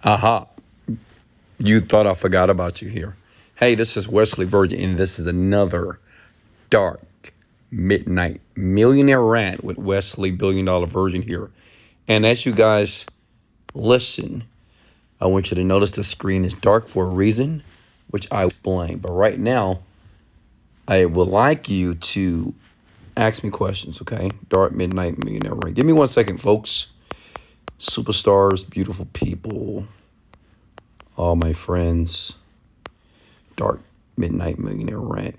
Aha. You thought I forgot about you here. Hey, this is Wesley Virgin, and this is another dark midnight millionaire rant with Wesley Billion Dollar Virgin here. And as you guys listen, I want you to notice the screen is dark for a reason, which I explain. But right now, I would like you to ask me questions, okay? Dark midnight millionaire rant. Give me 1 second, folks. Superstars, beautiful people, all my friends. Dark midnight millionaire rant.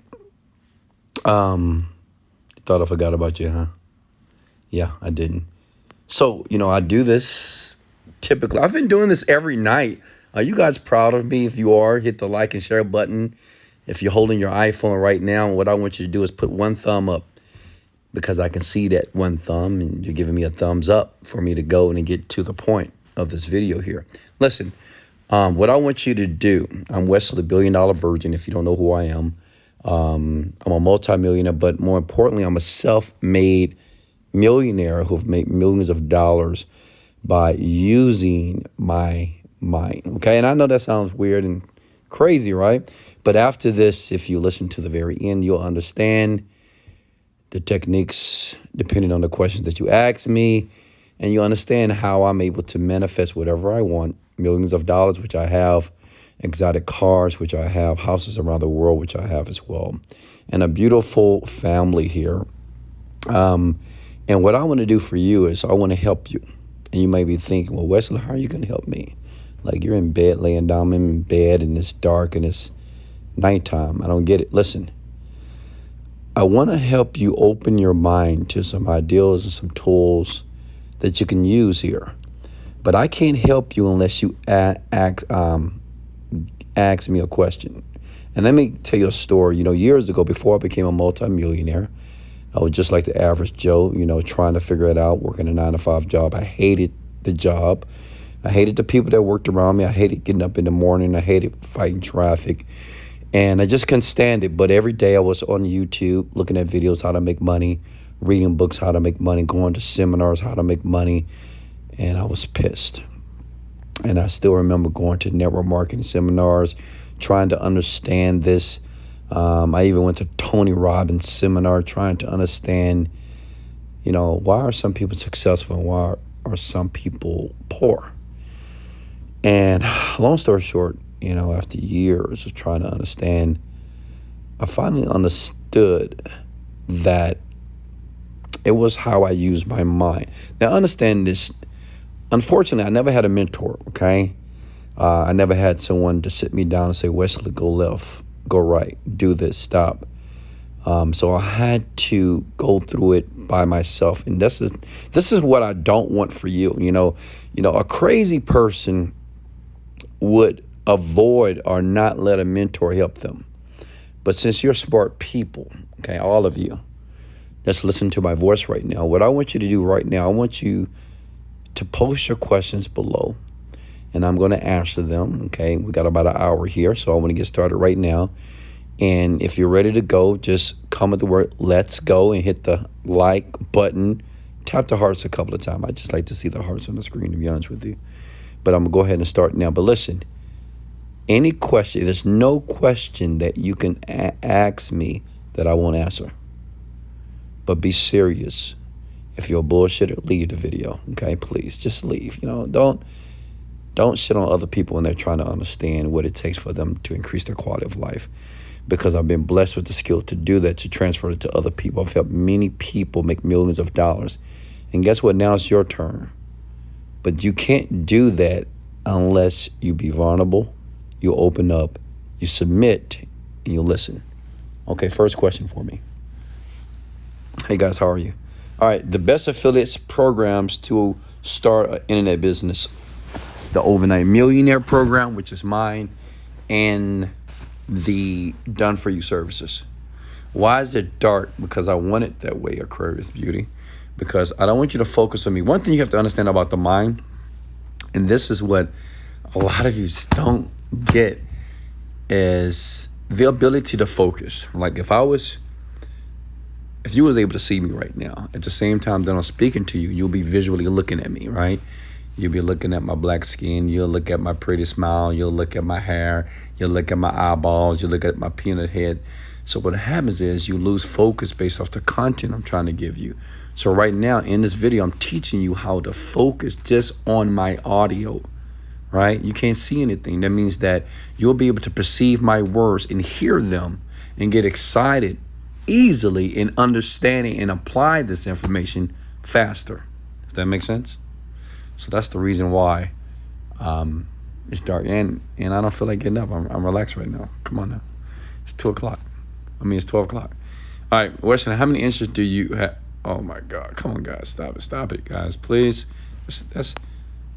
Thought I forgot about you, huh? Yeah, I didn't. So, I do this typically. I've been doing this every night. Are you guys proud of me? If you are, hit the like and share button. If you're holding your iPhone right now, what I want you to do is put one thumb up, because I can see that one thumb and you're giving me a thumbs up for me to go and get to the point of this video here. Listen, what I want you to do, I'm Wesley Billion Dollar Virgin, if you don't know who I am. I'm a multimillionaire, but more importantly, I'm a self-made millionaire who've made millions of dollars by using my mind. Okay, and I know that sounds weird and crazy, right? But after this, if you listen to the very end, you'll understand the techniques depending on the questions that you ask me, and you understand how I'm able to manifest whatever I want. Millions of dollars, which I have, exotic cars, which I have, houses around the world, which I have as well, and a beautiful family here. And what I want to do for you is I want to help you. And you may be thinking, well, Wesley, how are you going to help me? Like, you're in bed, laying down, I'm in bed, and it's dark and it's nighttime. I don't get it. Listen, I want to help you open your mind to some ideas and some tools that you can use here. But I can't help you unless you ask me a question. And let me tell you a story. Years ago, before I became a multimillionaire, I was just like the average Joe, trying to figure it out, working a 9-to-5 job. I hated the job. I hated the people that worked around me. I hated getting up in the morning. I hated fighting traffic. And I just couldn't stand it. But every day I was on YouTube looking at videos, how to make money, reading books, how to make money, going to seminars, how to make money. And I was pissed. And I still remember going to network marketing seminars, trying to understand this. I even went to Tony Robbins' seminar trying to understand, why are some people successful and why are some people poor? And long story short, after years of trying to understand, I finally understood that it was how I used my mind. Now, understand this. Unfortunately, I never had a mentor, okay? I never had someone to sit me down and say, Wesley, go left, go right, do this, stop. So I had to go through it by myself. And this is what I don't want for you. A crazy person would avoid or not let a mentor help them. But since you're smart people, okay, all of you, let's listen to my voice right now. What I want you to do right now, I want you to post your questions below, and I'm going to answer them, okay? We got about an hour here, so I want to get started right now. And if you're ready to go, just comment the word let's go and hit the like button. Tap the hearts a couple of times. I just like to see the hearts on the screen, to be honest with you. But I'm going to go ahead and start now. But listen, any question, there's no question that you can ask me that I won't answer. But be serious. If you're a bullshitter, leave the video, okay? Please, just leave. Don't shit on other people when they're trying to understand what it takes for them to increase their quality of life. Because I've been blessed with the skill to do that, to transfer it to other people. I've helped many people make millions of dollars. And guess what? Now it's your turn. But you can't do that unless you be vulnerable, you open up, you submit, and you listen. Okay, first question for me. Hey guys, how are you? All right, the best affiliates programs to start an internet business. The Overnight Millionaire program, which is mine, and the Done For You services. Why is it dark? Because I want it that way, Aquarius Beauty. Because I don't want you to focus on me. One thing you have to understand about the mind, and this is what a lot of you don't get, is the ability to focus. Like if you was able to see me right now, at the same time that I'm speaking to you, you'll be visually looking at me, right? You'll be looking at my black skin. You'll look at my pretty smile. You'll look at my hair. You'll look at my eyeballs. You'll look at my peanut head. So what happens is you lose focus based off the content I'm trying to give you. So right now in this video, I'm teaching you how to focus just on my audio, right? You can't see anything. That means that you'll be able to perceive my words and hear them and get excited easily in understanding and apply this information faster. If that makes sense? So that's the reason why it's dark. And I don't feel like getting up. I'm relaxed right now. Come on now. It's 2 o'clock. It's 12 o'clock. All right, Wesley, how many inches do you have? Oh, my God. Come on, guys. Stop it. Stop it, guys. Please.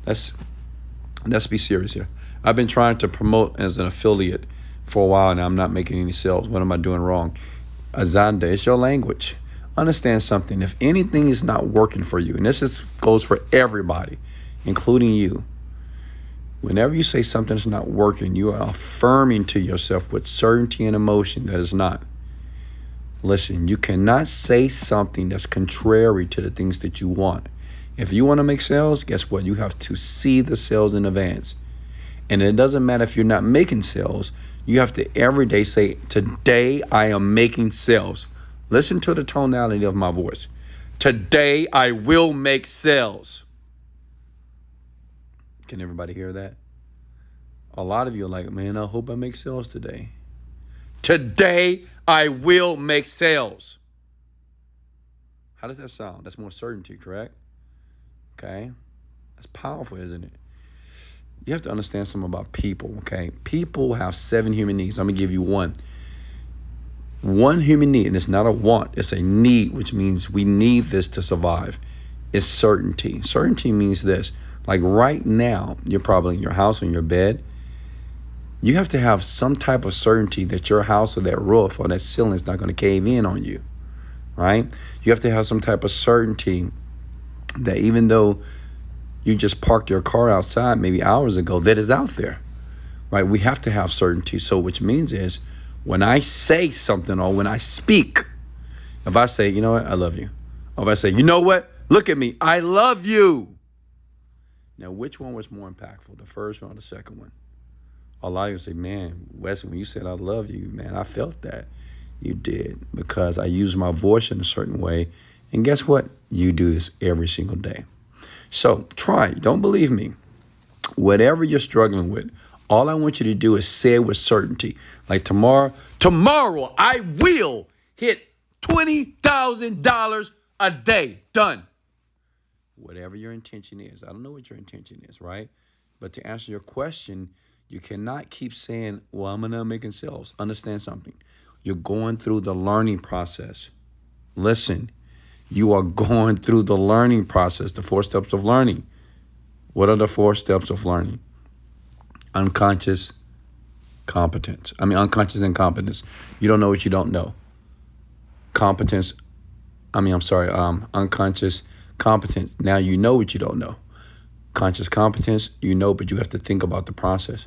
Let's be serious here. I've been trying to promote as an affiliate for a while now. I'm not making any sales. What am I doing wrong? Azanda, it's your language. Understand something. If anything is not working for you, and goes for everybody, including you, whenever you say something is not working, you are affirming to yourself with certainty and emotion that it's not. Listen, you cannot say something that's contrary to the things that you want. If you want to make sales, guess what? You have to see the sales in advance. And it doesn't matter if you're not making sales. You have to every day say, today I am making sales. Listen to the tonality of my voice. Today I will make sales. Can everybody hear that? A lot of you are like, man, I hope I make sales today. Today I will make sales. How does that sound? That's more certainty, correct? Okay. That's powerful, isn't it? You have to understand something about people, okay? People have 7 human needs. I'm going to give you one. One human need, and it's not a want, it's a need, which means we need this to survive. It's certainty. Certainty means this. Like right now, you're probably in your house on your bed. You have to have some type of certainty that your house or that roof or that ceiling is not going to cave in on you, right? You have to have some type of certainty that even though you just parked your car outside maybe hours ago, that is out there, right? We have to have certainty. So which means is when I say something or when I speak, if I say, you know what, I love you. Or if I say, you know what, look at me, I love you. Now, which one was more impactful, the first one or the second one? A lot of you say, man, Wesley, when you said I love you, man, I felt that. You did, because I use my voice in a certain way. And guess what? You do this every single day. So try. Don't believe me. Whatever you're struggling with, all I want you to do is say it with certainty. Like tomorrow I will hit $20,000 a day. Done. Whatever your intention is. I don't know what your intention is, right? But to answer your question, you cannot keep saying, well, I'm not making sales. Understand something. You're going through the learning process. Listen, you are going through the learning process, the 4 steps of learning. What are the 4 steps of learning? Unconscious incompetence. You don't know what you don't know. Unconscious competence. Now you know what you don't know. Conscious competence, you know, but you have to think about the process.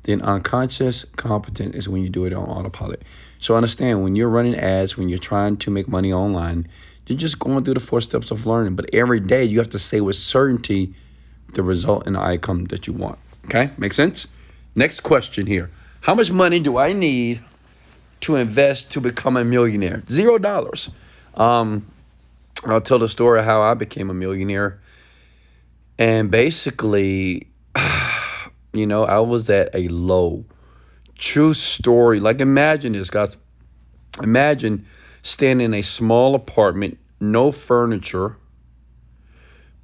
Then unconscious competence is when you do it on autopilot. So understand, when you're running ads, when you're trying to make money online, you're just going through the 4 steps of learning. But every day you have to say with certainty the result and the outcome that you want. Okay? Make sense? Next question here. How much money do I need to invest to become a millionaire? $0. I'll tell the story of how I became a millionaire. And basically, I was at a low. True story. Like, imagine this, guys. Imagine staying in a small apartment, no furniture.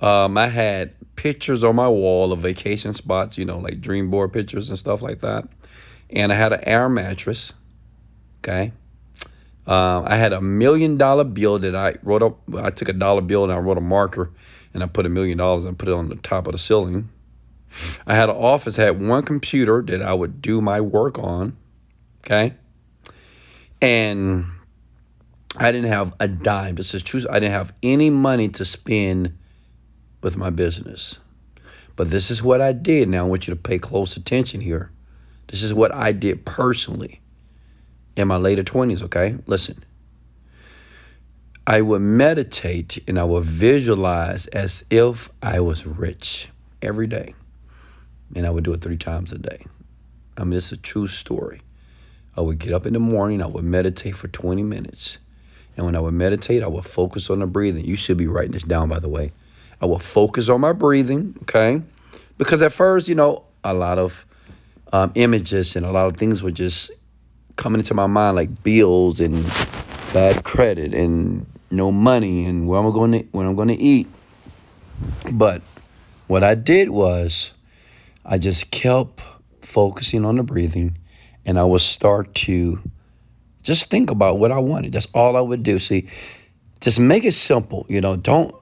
I had pictures on my wall of vacation spots, like dream board pictures and stuff like that. And I had an air mattress. Okay. I had $1 million bill that I wrote up. I took a dollar bill and I wrote a marker and I put $1 million and put it on the top of the ceiling. I had an office, I had one computer that I would do my work on. Okay. And I didn't have a dime. This is true. I didn't have any money to spend with my business. But this is what I did. Now I want you to pay close attention here. This is what I did personally in my later 20s, okay? Listen. I would meditate and I would visualize as if I was rich. every day. And I would do it 3 times a day. I mean, it's a true story. I would get up in the morning, I would meditate for 20 minutes. And when I would meditate, I would focus on the breathing. You should be writing this down, by the way. I would focus on my breathing, okay? Because at first, a lot of images and a lot of things were just coming into my mind, like bills and bad credit and no money and where I'm going to eat. But what I did was I just kept focusing on the breathing, and I would start to just think about what I wanted. That's all I would do. See, just make it simple. Don't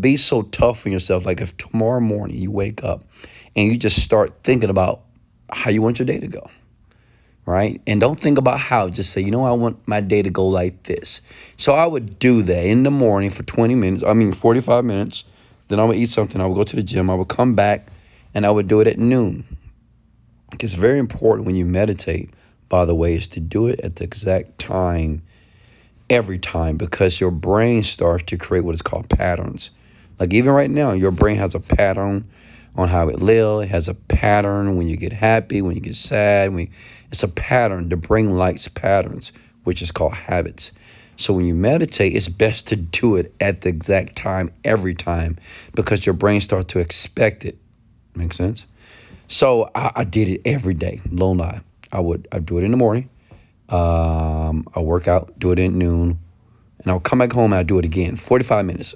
be so tough on yourself. Like if tomorrow morning you wake up and you just start thinking about how you want your day to go, right? And don't think about how. Just say, I want my day to go like this. So I would do that in the morning for 45 minutes. Then I would eat something. I would go to the gym. I would come back, and I would do it at noon. It's very important when you meditate, by the way, is to do it at the exact time, every time, because your brain starts to create what is called patterns. Like even right now, your brain has a pattern on how it lives. It has a pattern when you get happy, when you get sad. It's a pattern. The brain likes patterns, which is called habits. So when you meditate, it's best to do it at the exact time, every time, because your brain starts to expect it. Make sense? So I did it every day. Low lie. I'd do it in the morning. I'll work out, do it at noon, and I'll come back home and I'll do it again, 45 minutes,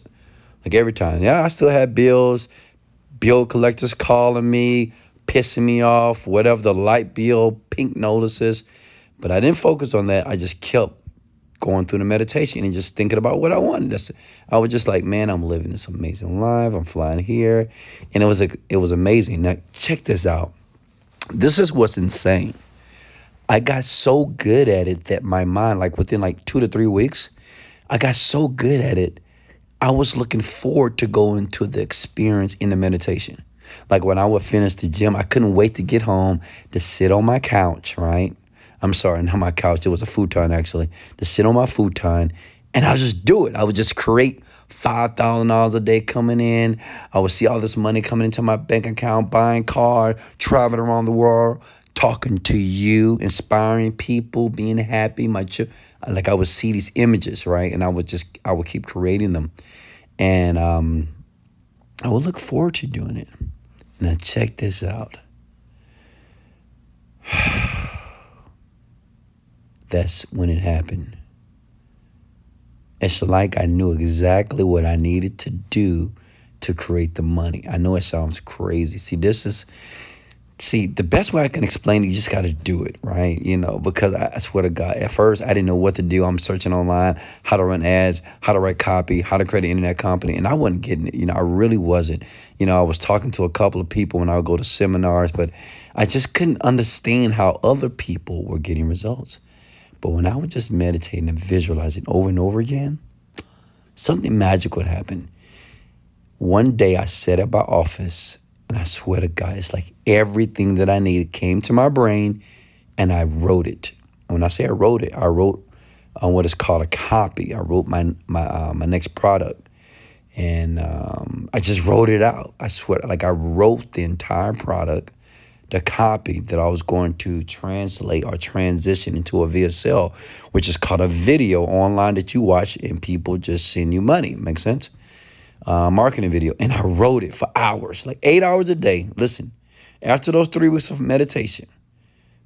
like every time. Yeah, I still had bills, bill collectors calling me, pissing me off, whatever, the light bill, pink notices, but I didn't focus on that. I just kept going through the meditation and just thinking about what I wanted. I was just like, man, I'm living this amazing life. I'm flying here, and it was amazing. Now check this out. This is what's insane. I got so good at it that my mind, like within like 2 to 3 weeks, I got so good at it. I was looking forward to going to the experience in the meditation. Like when I would finish the gym, I couldn't wait to get home to sit on my couch, right? I'm sorry, not my couch. It was a futon, actually. To sit on my futon, and I would just do it. I would just create $5,000 a day coming in. I would see all this money coming into my bank account, buying cars, traveling around the world, talking to you, inspiring people, being happy. Like I would see these images, right? And I would keep creating them. And I would look forward to doing it. Now check this out. That's when it happened. It's like I knew exactly what I needed to do to create the money. I know it sounds crazy. See, the best way I can explain it, you just got to do it, right? Because I swear to God, at first I didn't know what to do. I'm searching online, how to run ads, how to write copy, how to create an internet company. And I wasn't getting it. I really wasn't. I was talking to a couple of people when I would go to seminars, but I just couldn't understand how other people were getting results. But when I would just meditate and visualize it over and over again, something magic would happen. One day I sat at my office, and I swear to God, it's like everything that I needed came to my brain, and I wrote it. And when I say I wrote it, I wrote on what is called a copy. I wrote my next product, and I just wrote it out. I swear, like I wrote the entire product, the copy that I was going to translate or transition into a VSL, which is called a video online that you watch and people just send you money. Make sense? Marketing video. And I wrote it for hours, like 8 hours a day. Listen, after those 3 weeks of meditation,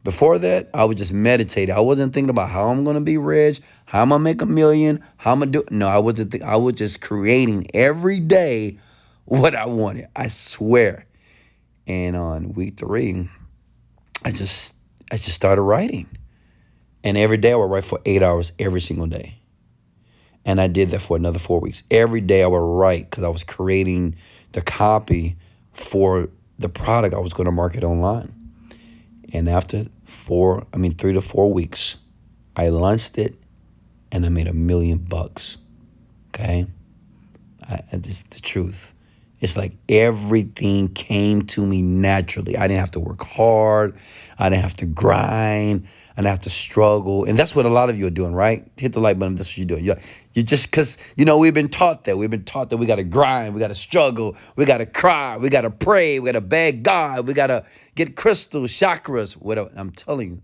before that, I would just meditate. I wasn't thinking about how I'm going to be rich, how I'm going to make $1 million, how I'm going to do. No, I wasn't. I was just creating every day what I wanted. I swear. And on week 3, I just started writing. And every day I would write for 8 hours every single day. And I did that for another 4 weeks. Every day I would write because I was creating the copy for the product I was going to market online. And after 3 to 4 weeks, I launched it and I made $1 million. Okay? This is the truth. It's like everything came to me naturally. I didn't have to work hard. I didn't have to grind. I didn't have to struggle. And that's what a lot of you are doing, right? Hit the like button if that's what you're doing. You just, because, we've been taught that. We've been taught that we got to grind. We got to struggle. We got to cry. We got to pray. We got to beg God. We got to get crystals, chakras, whatever. I'm telling you,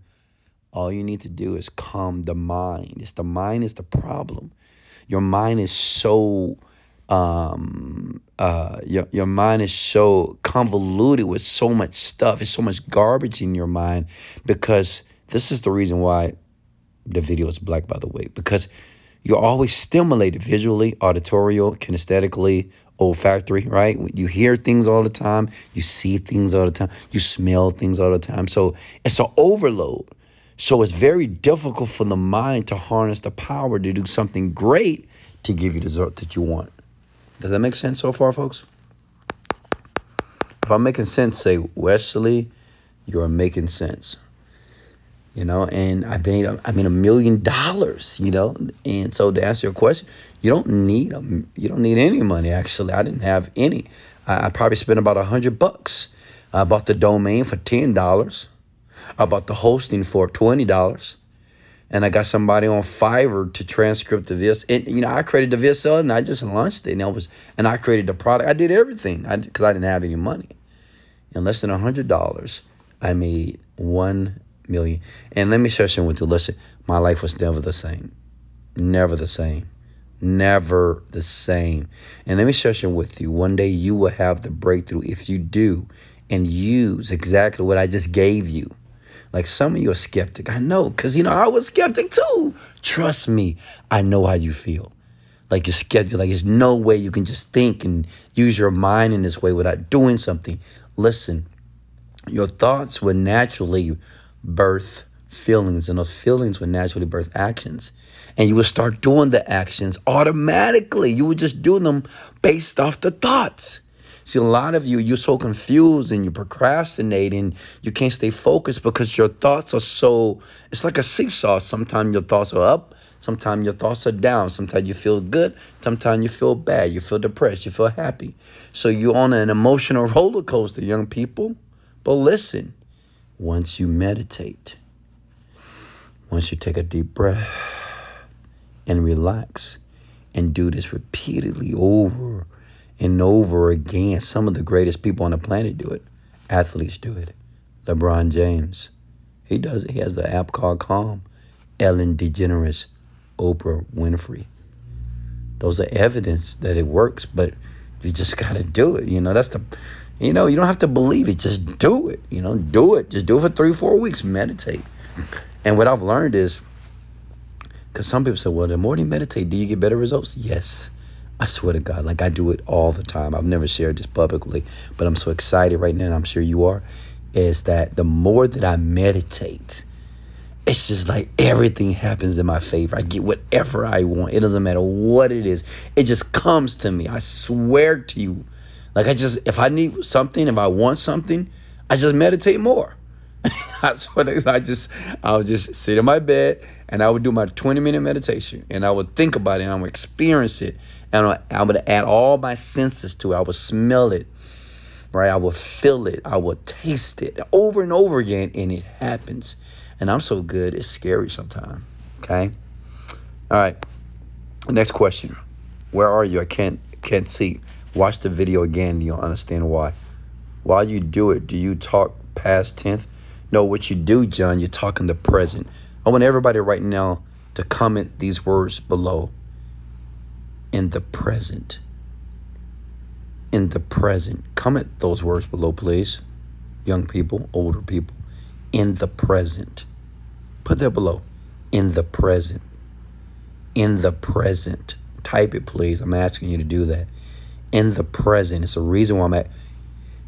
all you need to do is calm the mind. The mind is the problem. Your mind is so your mind is so convoluted with so much stuff. It's so much garbage in your mind, because this is the reason why the video is black, by the way, because you're always stimulated visually, auditorial, kinesthetically, olfactory, right? You hear things all the time. You see things all the time. You smell things all the time. So it's an overload. So it's very difficult for the mind to harness the power to do something great to give you the result that you want. Does that make sense so far, folks? If I'm making sense, say, Wesley, you're making sense. And I made $1 million, And so to answer your question, you don't need any money, actually. I didn't have any. I probably spent about $100. I bought the domain for $10. I bought the hosting for $20. And I got somebody on Fiverr to transcript the VSL. And, I created the VSL and I just launched it. And I created the product. I did everything because I didn't have any money. In less than $100, I made $1 million. And let me share something with you. Listen, my life was never the same. Never the same. Never the same. And let me share something with you. One day you will have the breakthrough if you do and use exactly what I just gave you. Like, some of you are skeptic. I know, because, I was skeptic too. Trust me, I know how you feel. Like, you're skeptic. Like, there's no way you can just think and use your mind in this way without doing something. Listen, your thoughts would naturally birth feelings, and those feelings would naturally birth actions. And you would start doing the actions automatically. You would just do them based off the thoughts. See, a lot of you're so confused and you procrastinate and you can't stay focused because your thoughts are it's like a seesaw. Sometimes your thoughts are up. Sometimes your thoughts are down. Sometimes you feel good. Sometimes you feel bad. You feel depressed. You feel happy. So you're on an emotional roller coaster, young people. But listen, once you meditate, once you take a deep breath and relax and do this repeatedly over and over again. Some of the greatest people on the planet do it. Athletes do it. LeBron James, he does it. He has the app called Calm. Ellen DeGeneres, Oprah Winfrey. Those are evidence that it works, but you just got to do it. That's you don't have to believe it. Just do it. Do it. Just do it for 3-4 weeks. Meditate. And what I've learned is, because some people say, well, the more you meditate, do you get better results? Yes. I swear to God, like, I do it all the time. I've never shared this publicly, but I'm so excited right now, and I'm sure you are, is that the more that I meditate, it's just like everything happens in my favor. I get whatever I want. It doesn't matter what it is. It just comes to me. I swear to you. Like, if I need something, if I want something, I just meditate more. I would just sit in my bed and I would do my 20-minute meditation and I would think about it and I would experience it. And I would add all my senses to it. I would smell it, right? I would feel it. I would taste it over and over again, and it happens. And I'm so good, it's scary sometimes, okay? All right, next question. Where are you? I can't see. Watch the video again. You'll understand why. While you do it, do you talk past tense? No, what you do, John, you're talking the present. I want everybody right now to comment these words below. In the present. In the present. Comment those words below, please. Young people, older people. In the present. Put that below. In the present. In the present. Type it, please. I'm asking you to do that. In the present. It's a reason why I'm at.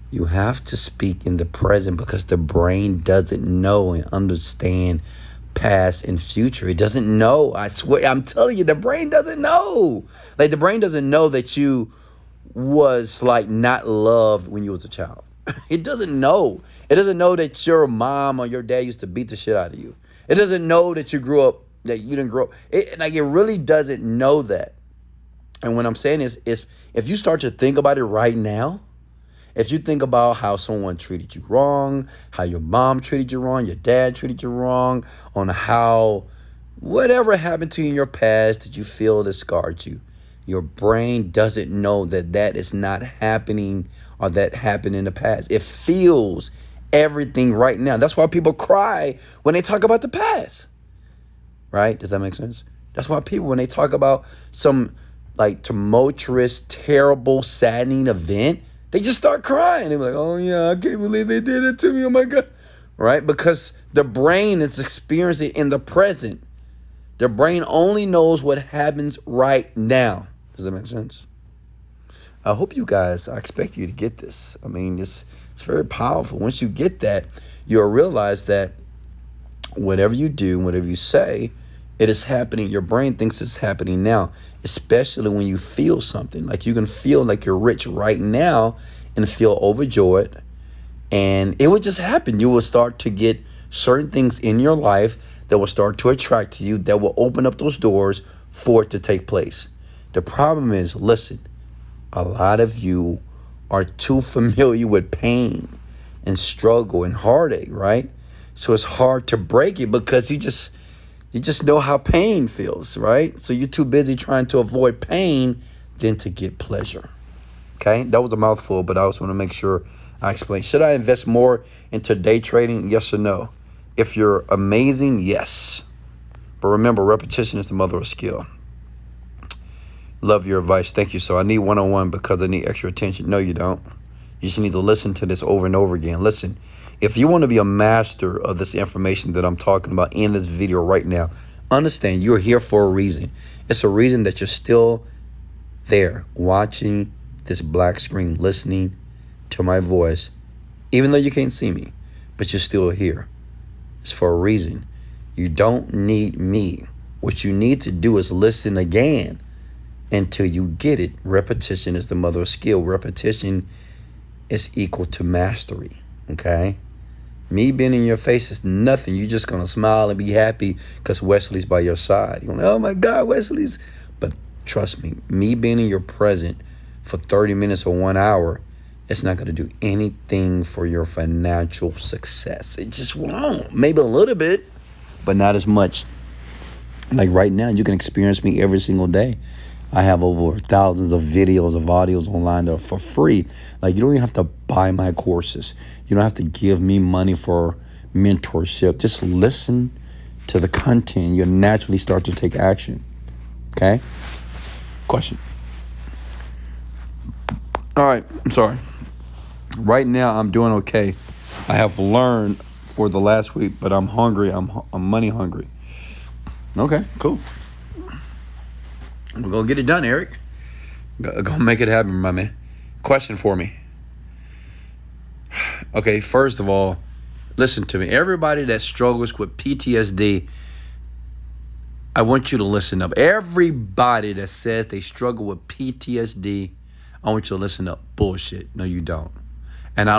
You have to speak in the present because the brain doesn't know and understand past and future. It doesn't know. I swear, I'm telling you, the brain doesn't know. Like, the brain doesn't know that you was like not loved when you was a child. It doesn't know. It doesn't know that your mom or your dad used to beat the shit out of you. It doesn't know that you grew up, that you didn't grow up. It really doesn't know that. And what I'm saying is if you start to think about it right now, if you think about how someone treated you wrong, how your mom treated you wrong, your dad treated you wrong, on how whatever happened to you in your past that you feel that scarred you, your brain doesn't know that that is not happening or that happened in the past. It feels everything right now. That's why people cry when they talk about the past. Right? Does that make sense? That's why people, when they talk about some like tumultuous, terrible, saddening event, they just start crying. They're like, oh yeah, I can't believe they did it to me. Oh my God. Right? Because the brain is experiencing in the present. The brain only knows what happens right now. Does that make sense? I hope you guys, I expect you to get this. I mean, it's very powerful. Once you get that, you'll realize that whatever you do, whatever you say, it is happening. Your brain thinks it's happening now, especially when you feel something. Like you can feel like you're rich right now and feel overjoyed. And it would just happen. You will start to get certain things in your life that will start to attract to you, that will open up those doors for it to take place. The problem is, listen, a lot of you are too familiar with pain and struggle and heartache, right? So it's hard to break it because you just know how pain feels, right? So you're too busy trying to avoid pain than to get pleasure. Okay, that was a mouthful, but I just want to make sure I explain. Should I invest more into day trading? Yes or no? If you're amazing, yes. But remember, repetition is the mother of skill. Love your advice. Thank you. So I need one-on-one because I need extra attention. No, you don't. You just need to listen to this over and over again. Listen, if you want to be a master of this information that I'm talking about in this video right now, understand you're here for a reason. It's a reason that you're still there watching this black screen, listening to my voice, even though you can't see me, but you're still here. It's for a reason. You don't need me. What you need to do is listen again until you get it. Repetition is the mother of skill. Repetition is equal to mastery. Okay? Me being in your face is nothing. You're just going to smile and be happy because Wesley's by your side. You're going, oh my God, Wesley's. But trust me being in your present for 30 minutes or 1 hour, it's not going to do anything for your financial success. It just won't. Maybe a little bit, but not as much. Like right now, you can experience me every single day. I have over thousands of videos of audios online that are for free. Like you don't even have to buy my courses. You don't have to give me money for mentorship. Just listen to the content. You'll naturally start to take action. Okay? Question. All right. I'm sorry. Right now, I'm doing okay. I have learned for the last week, but I'm hungry. I'm money hungry. Okay, cool. We're going to get it done, Eric. Go make it happen, my man. Question for me. Okay, first of all, listen to me. Everybody that struggles with PTSD, I want you to listen up. Everybody that says they struggle with PTSD, I want you to listen up. Bullshit. No, you don't. And I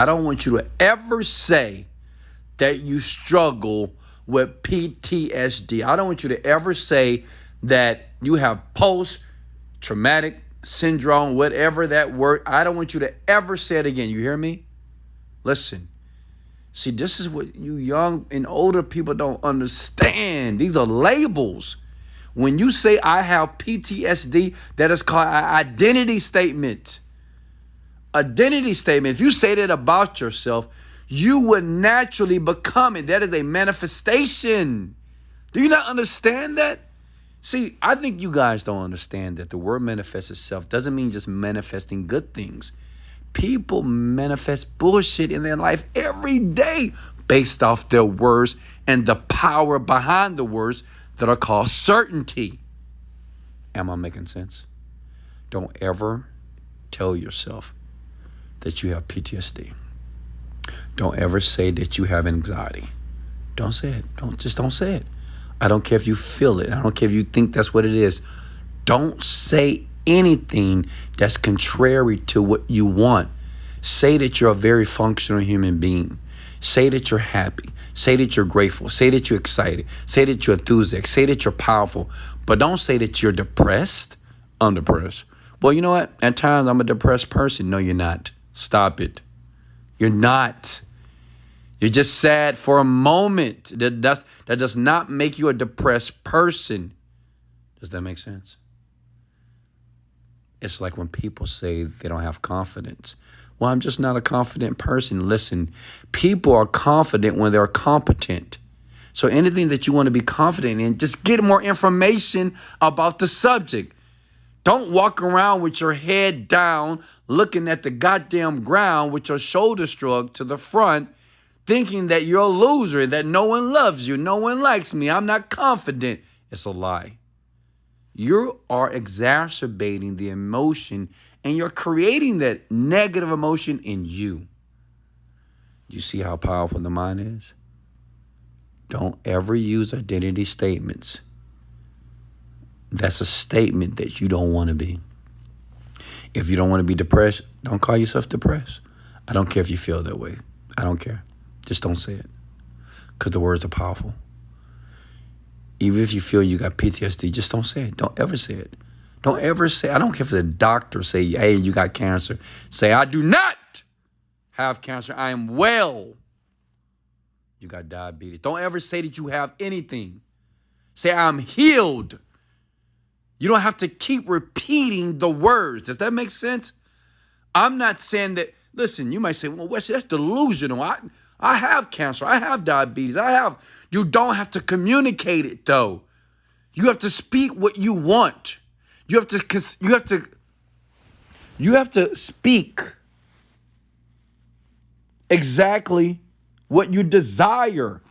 don't want you to ever say that you struggle with PTSD. I don't want you to ever say that you have post-traumatic syndrome, whatever that word. I don't want you to ever say it again. You hear me? Listen. See, this is what you young and older people don't understand. These are labels. When you say I have PTSD, that is called an identity statement. Identity statement. If you say that about yourself, you would naturally become it. That is a manifestation. Do you not understand that? See, I think you guys don't understand that the word manifest itself doesn't mean just manifesting good things. People manifest bullshit in their life every day based off their words and the power behind the words that are called certainty. Am I making sense? Don't ever tell yourself that you have PTSD. Don't ever say that you have anxiety. Don't say it. Don't say it. I don't care if you feel it. I don't care if you think that's what it is. Don't say anything that's contrary to what you want. Say that you're a very functional human being. Say that you're happy. Say that you're grateful. Say that you're excited. Say that you're enthusiastic. Say that you're powerful. But don't say that you're depressed I'm depressed. Well, you know what? At times I'm a depressed person. No, you're not. Stop it. You're not. You're just sad for a moment. That does not make you a depressed person. Does that make sense? It's like when people say they don't have confidence. Well, I'm just not a confident person. Listen, people are confident when they're competent. So anything that you want to be confident in, just get more information about the subject. Don't walk around with your head down, looking at the goddamn ground with your shoulder shrugged to the front, thinking that you're a loser, that no one loves you, no one likes me, I'm not confident. It's a lie. You are exacerbating the emotion and you're creating that negative emotion in you. Do you see how powerful the mind is? Don't ever use identity statements. That's a statement that you don't want to be. If you don't want to be depressed, don't call yourself depressed. I don't care if you feel that way. I don't care. Just don't say it. Because the words are powerful. Even if you feel you got PTSD, just don't say it. Don't ever say it. Don't ever say, I don't care if the doctor say, hey, you got cancer. Say, I do not have cancer. I am well. You got diabetes. Don't ever say that you have anything. Say, I'm healed. You don't have to keep repeating the words. Does that make sense? I'm not saying that, listen, you might say, well, Wesley, that's delusional. I have cancer. I have diabetes. You don't have to communicate it, though. You have to speak what you want. You have to speak exactly what you desire.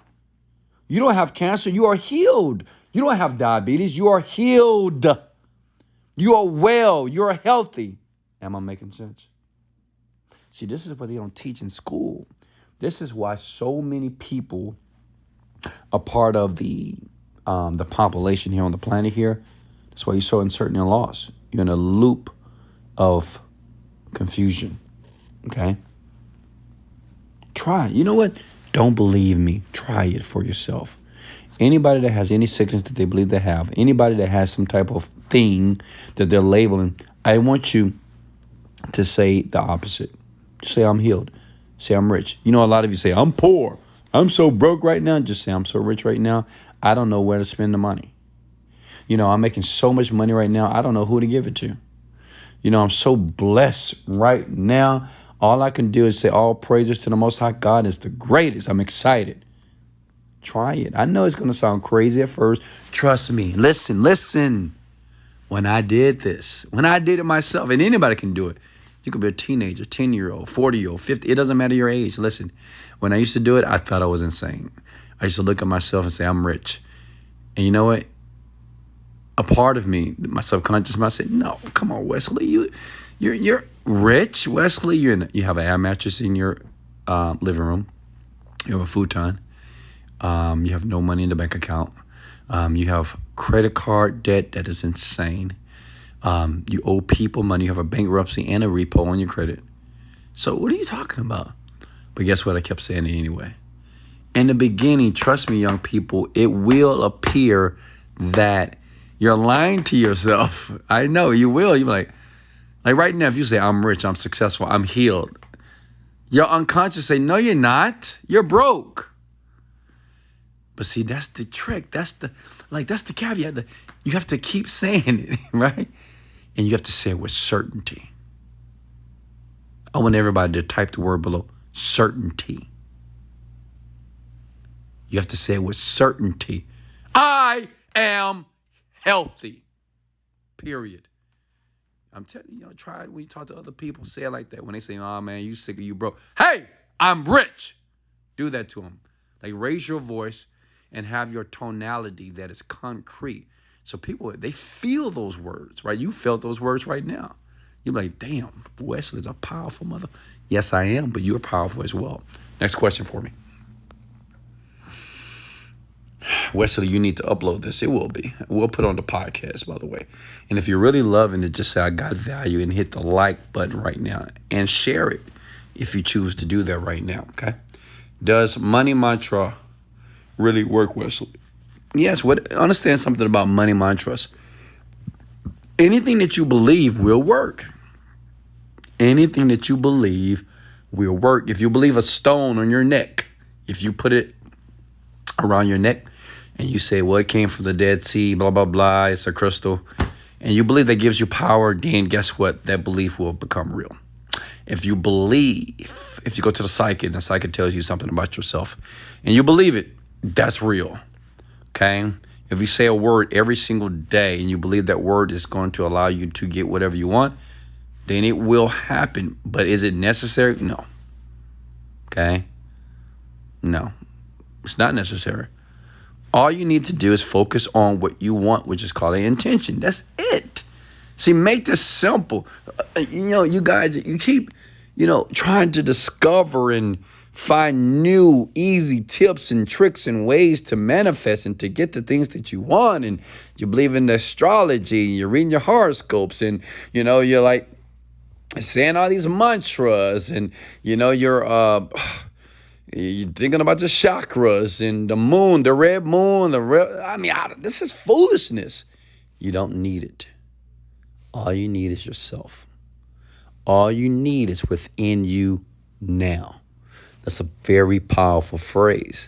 You don't have cancer. You are healed. You don't have diabetes. You are healed. You are well. You are healthy. Am I making sense? See, this is what they don't teach in school. This is why so many people are part of the population here on the planet here. That's why you're so uncertain and lost. You're in a loop of confusion. Okay? Try. You know what? Don't believe me. Try it for yourself. Anybody that has any sickness that they believe they have, anybody that has some type of thing that they're labeling, I want you to say the opposite. Just say, I'm healed. Say, I'm rich. You know, a lot of you say, I'm poor. I'm so broke right now. Just say, I'm so rich right now. I don't know where to spend the money. You know, I'm making so much money right now. I don't know who to give it to. You know, I'm so blessed right now. All I can do is say all praises to the Most High. God is the greatest. I'm excited. Try it. I know it's going to sound crazy at first. Trust me. Listen. When I did this, when I did it myself, and anybody can do it. You could be a teenager, 10-year-old, 40-year-old, 50. It doesn't matter your age. Listen, when I used to do it, I thought I was insane. I used to look at myself and say, I'm rich. And you know what? A part of me, my subconscious mind said, no, come on, Wesley. You're rich, Wesley. You have an air mattress in your living room. You have a futon. You have no money in the bank account. You have credit card debt that is insane. You owe people money. You have a bankruptcy and a repo on your credit. So what are you talking about? But guess what? I kept saying it anyway. In the beginning, trust me, young people, it will appear that you're lying to yourself. I know you will. You're like right now, if you say, I'm rich, I'm successful, I'm healed, your unconscious say, no, you're not. You're broke. But see, that's the trick. That's the caveat. You have to keep saying it, right? And you have to say it with certainty. I want everybody to type the word below, certainty. You have to say it with certainty. I am healthy. Period. I'm telling you, try it when you talk to other people. Say it like that. When they say, oh, man, you sick or you broke. Hey, I'm rich. Do that to them. Like, raise your voice and have your tonality that is concrete. So people, they feel those words, right? You felt those words right now. You're like, damn, Wesley's a powerful mother. Yes, I am, but you're powerful as well. Next question for me. Wesley, you need to upload this. It will be. We'll put it on the podcast, by the way. And if you're really loving it, just say, I got value, and hit the like button right now. And share it if you choose to do that right now, okay? Does money mantra really work, Wesley? Yes. Understand something about money mantras. Anything that you believe will work. Anything that you believe will work. If you believe a stone on your neck, if you put it around your neck and you say, well, it came from the Dead Sea, blah, blah, blah, it's a crystal, and you believe that gives you power, then guess what? That belief will become real. If you go to the psychic and the psychic tells you something about yourself and you believe it, that's real. Okay? If you say a word every single day and you believe that word is going to allow you to get whatever you want, then it will happen. But is it necessary? No. Okay? No. It's not necessary. All you need to do is focus on what you want, which is called an intention. That's it. See, make this simple. You guys, you keep, trying to discover and find new, easy tips and tricks and ways to manifest and to get the things that you want. And you believe in astrology, you're reading your horoscopes, and, you're like saying all these mantras, and, you're thinking about the chakras and the moon, the red moon, this is foolishness. You don't need it. All you need is yourself. All you need is within you now. That's a very powerful phrase.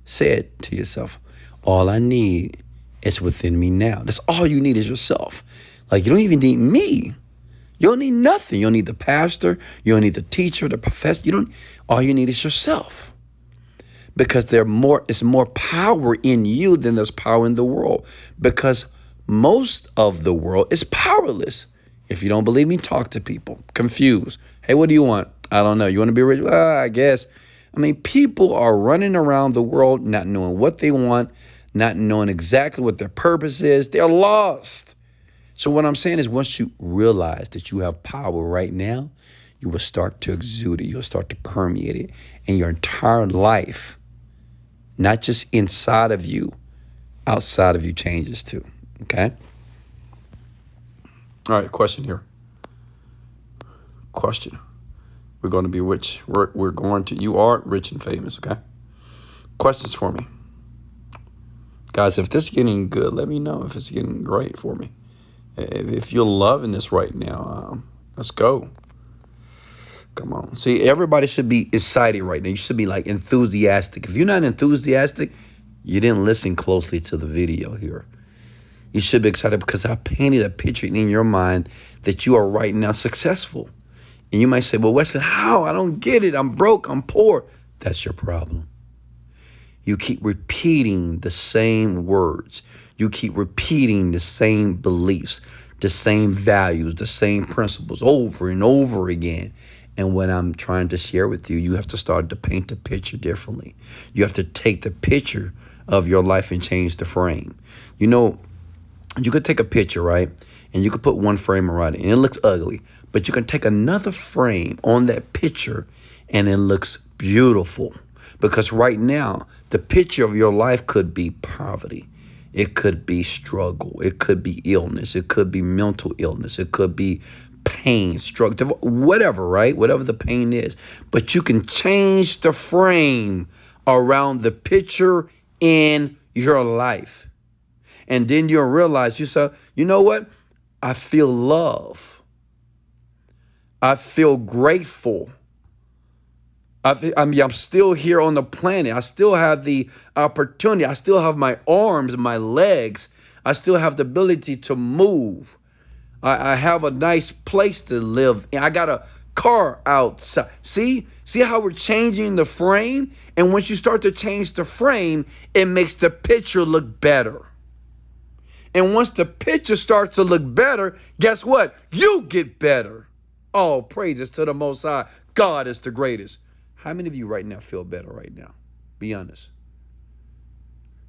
Say it to yourself. All I need is within me now. That's all you need is yourself. Like, you don't even need me. You don't need nothing. You don't need the pastor. You don't need the teacher, the professor. All you need is yourself. Because it's more power in you than there's power in the world. Because most of the world is powerless. If you don't believe me, talk to people. Confused. Hey, what do you want? I don't know. You want to be rich? Well, I guess. People are running around the world not knowing what they want, not knowing exactly what their purpose is. They're lost. So what I'm saying is, once you realize that you have power right now, you will start to exude it. You'll start to permeate it. And your entire life, not just inside of you, outside of you changes too. Okay? All right, question here. Question. We're going to be rich. You are rich and famous, okay? Questions for me. Guys, if this is getting good, let me know if it's getting great for me. If you're loving this right now, let's go. Come on. See, everybody should be excited right now. You should be like enthusiastic. If you're not enthusiastic, you didn't listen closely to the video here. You should be excited because I painted a picture in your mind that you are right now successful. And you might say, well, Wesley, how? I don't get it. I'm broke. I'm poor. That's your problem. You keep repeating the same words. You keep repeating the same beliefs, the same values, the same principles over and over again. And what I'm trying to share with you, you have to start to paint the picture differently. You have to take the picture of your life and change the frame. You could take a picture, right? And you could put one frame around it and it looks ugly. But you can take another frame on that picture and it looks beautiful. Because right now, the picture of your life could be poverty. It could be struggle. It could be illness. It could be mental illness. It could be pain, struggle, whatever, right? Whatever the pain is. But you can change the frame around the picture in your life. And then you'll realize, you know what? I feel love. I feel grateful. I'm still here on the planet. I still have the opportunity. I still have my arms, my legs. I still have the ability to move. I have a nice place to live. I got a car outside. See how we're changing the frame? And once you start to change the frame, it makes the picture look better. And once the picture starts to look better, guess what? You get better. All praises to the Most High. God is the greatest. How many of you right now feel better right now? Be honest.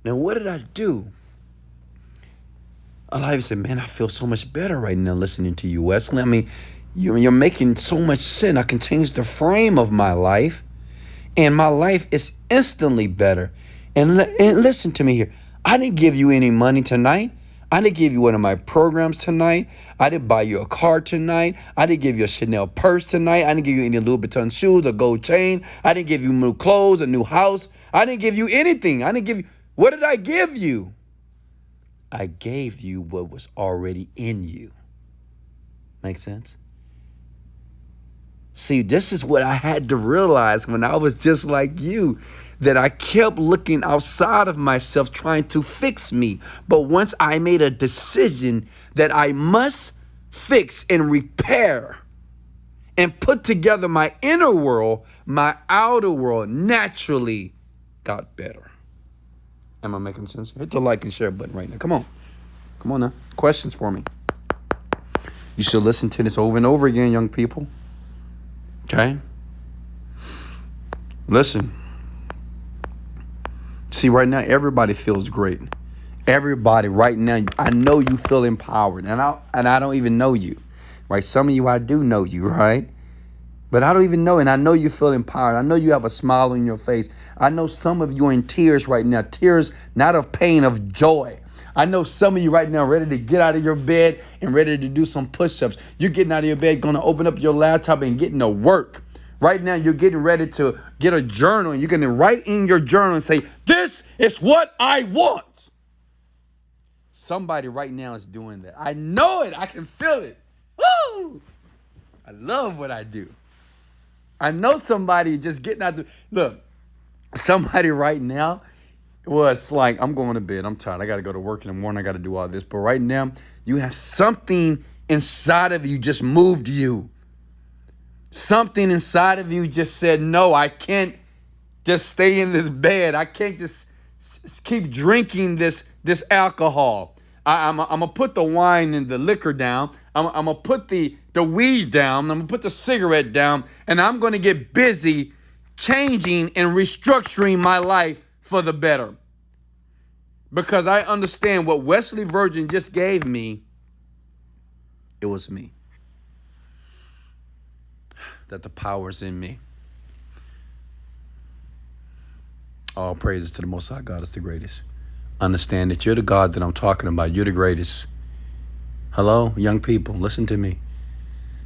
Now, what did I do? A lot of you say, man, I feel so much better right now listening to you, Wesley. You're making so much sense. I can change the frame of my life, and my life is instantly better. And listen to me here. I didn't give you any money tonight. I didn't give you one of my programs tonight. I didn't buy you a car tonight. I didn't give you a Chanel purse tonight. I didn't give you any Louis Vuitton shoes, a gold chain. I didn't give you new clothes, a new house. I didn't give you anything. What did I give you? I gave you what was already in you. Make sense? See, this is what I had to realize when I was just like you, that I kept looking outside of myself trying to fix me. But once I made a decision that I must fix and repair and put together my inner world, my outer world naturally got better. Am I making sense? Hit the like and share button right now. Come on. Come on now. Questions for me. You should listen to this over and over again, young people. Okay? Listen. See, right now, everybody feels great. Everybody right now, I know you feel empowered. And I don't even know you. Right? Some of you, I do know you, right? But I don't even know. And I know you feel empowered. I know you have a smile on your face. I know some of you are in tears right now. Tears not of pain, of joy. I know some of you right now ready to get out of your bed and ready to do some push-ups. You're getting out of your bed, going to open up your laptop and getting to work. Right now, you're getting ready to get a journal. And you're going to write in your journal and say, this is what I want. Somebody right now is doing that. I know it. I can feel it. Woo! I love what I do. I know somebody just getting out the... Look, somebody right now was like, I'm going to bed. I'm tired. I got to go to work in the morning. I got to do all this. But right now, you have something inside of you just moved you. Something inside of you just said, no, I can't just stay in this bed. I can't just keep drinking this alcohol. I'm going to put the wine and the liquor down. I'm going to put the weed down. I'm going to put the cigarette down. And I'm going to get busy changing and restructuring my life for the better. Because I understand what Wesley Virgin just gave me. It was me. That the power's in me. All praises to the Most High God is the greatest. Understand that you're the God that I'm talking about. You're the greatest. Hello, young people, listen to me.